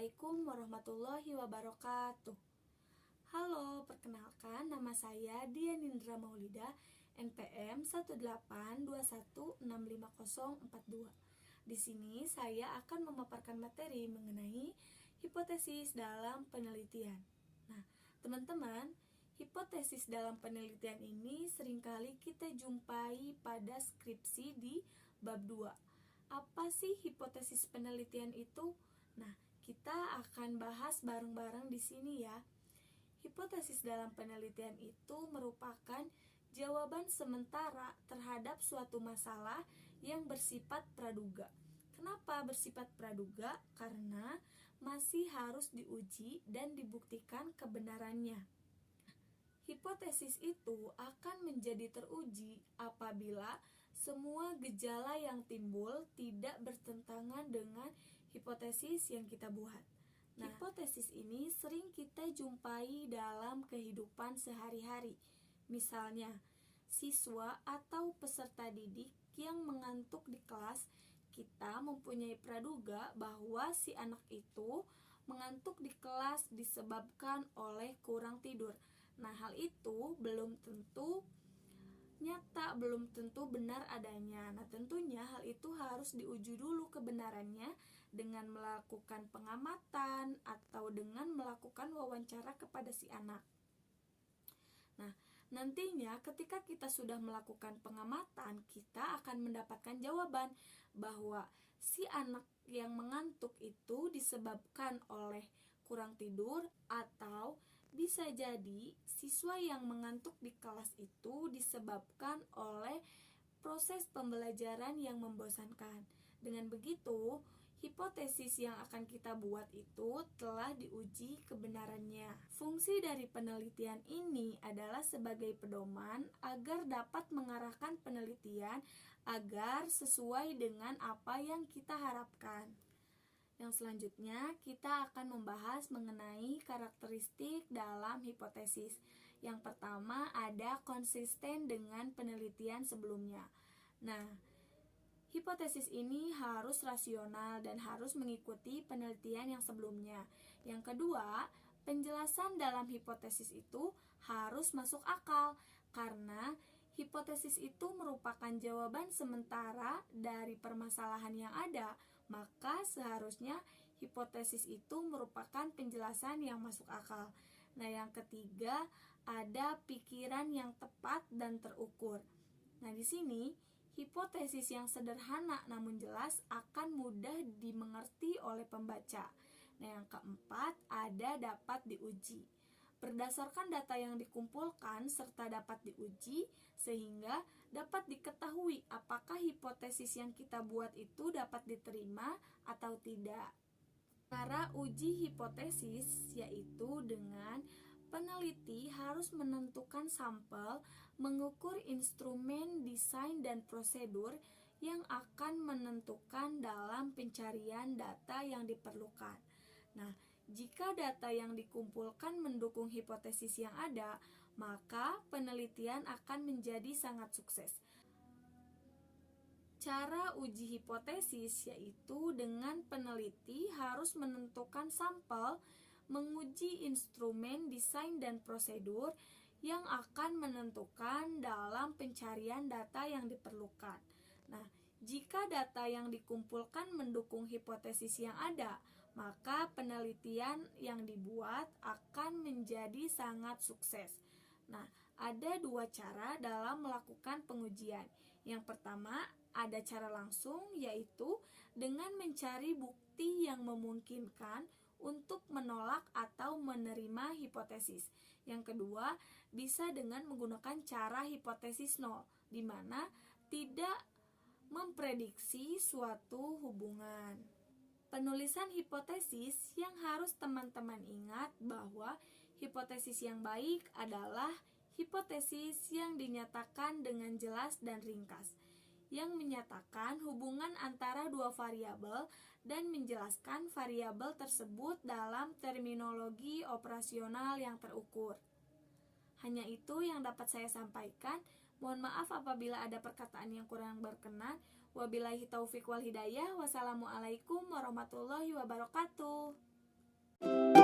Assalamualaikum warahmatullahi wabarakatuh. Halo, perkenalkan nama saya Dian Indra Maulida, NPM 182165042. Di sini saya akan memaparkan materi mengenai hipotesis dalam penelitian. Nah, teman-teman, hipotesis dalam penelitian ini seringkali kita jumpai pada skripsi di bab 2. Apa sih hipotesis penelitian itu? Nah, kita akan bahas bareng-bareng di sini ya. Hipotesis dalam penelitian itu merupakan jawaban sementara terhadap suatu masalah yang bersifat praduga. Kenapa bersifat praduga? Karena masih harus diuji dan dibuktikan kebenarannya. Hipotesis itu akan menjadi teruji apabila semua gejala yang timbul tidak bertentangan dengan hipotesis yang kita buat. Nah, hipotesis ini sering kita jumpai dalam kehidupan sehari-hari. Misalnya, siswa atau peserta didik yang mengantuk di kelas, kita mempunyai praduga bahwa si anak itu mengantuk di kelas disebabkan oleh kurang tidur. Nah, hal itu belum tentu nyata, belum tentu benar adanya. Nah, tentunya hal itu harus diuji dulu kebenarannya dengan melakukan pengamatan atau dengan melakukan wawancara kepada si anak. Nah, nantinya ketika kita sudah melakukan pengamatan, kita akan mendapatkan jawaban bahwa si anak yang mengantuk itu disebabkan oleh kurang tidur, atau bisa jadi siswa yang mengantuk di kelas itu disebabkan oleh proses pembelajaran yang membosankan. Dengan begitu, hipotesis yang akan kita buat itu telah diuji kebenarannya. Fungsi dari penelitian ini adalah sebagai pedoman agar dapat mengarahkan penelitian agar sesuai dengan apa yang kita harapkan. Yang selanjutnya, kita akan membahas mengenai karakteristik dalam hipotesis. Yang pertama, ada konsisten dengan penelitian sebelumnya. Nah, hipotesis ini harus rasional dan harus mengikuti penelitian yang sebelumnya. Yang kedua, penjelasan dalam hipotesis itu harus masuk akal, karena hipotesis itu merupakan jawaban sementara dari permasalahan yang ada, maka seharusnya hipotesis itu merupakan penjelasan yang masuk akal. Nah, yang ketiga, ada pikiran yang tepat dan terukur. Nah, di sini hipotesis yang sederhana namun jelas akan mudah dimengerti oleh pembaca. Nah, yang keempat, ada dapat diuji. Berdasarkan data yang dikumpulkan serta dapat diuji, sehingga dapat diketahui apakah hipotesis yang kita buat itu dapat diterima atau tidak. Cara uji hipotesis yaitu dengan peneliti harus menentukan sampel, mengukur instrumen, desain, dan prosedur yang akan menentukan dalam pencarian data yang diperlukan. Nah, jika data yang dikumpulkan mendukung hipotesis yang ada, maka penelitian akan menjadi sangat sukses. Cara uji hipotesis yaitu dengan peneliti harus menentukan sampel, menguji instrumen, desain, dan prosedur yang akan menentukan dalam pencarian data yang diperlukan. Nah, jika data yang dikumpulkan mendukung hipotesis yang ada, maka penelitian yang dibuat akan menjadi sangat sukses. Nah, ada dua cara dalam melakukan pengujian. Yang pertama, ada cara langsung, yaitu dengan mencari bukti yang memungkinkan untuk menolak atau menerima hipotesis. Yang kedua, bisa dengan menggunakan cara hipotesis nol, di mana tidak memprediksi suatu hubungan. Penulisan hipotesis yang harus teman-teman ingat bahwa hipotesis yang baik adalah hipotesis yang dinyatakan dengan jelas dan ringkas, yang menyatakan hubungan antara dua variabel dan menjelaskan variabel tersebut dalam terminologi operasional yang terukur. Hanya itu yang dapat saya sampaikan. Mohon maaf apabila ada perkataan yang kurang berkenan. Wabillahi taufik wal hidayah. Wassalamualaikum warahmatullahi wabarakatuh. you.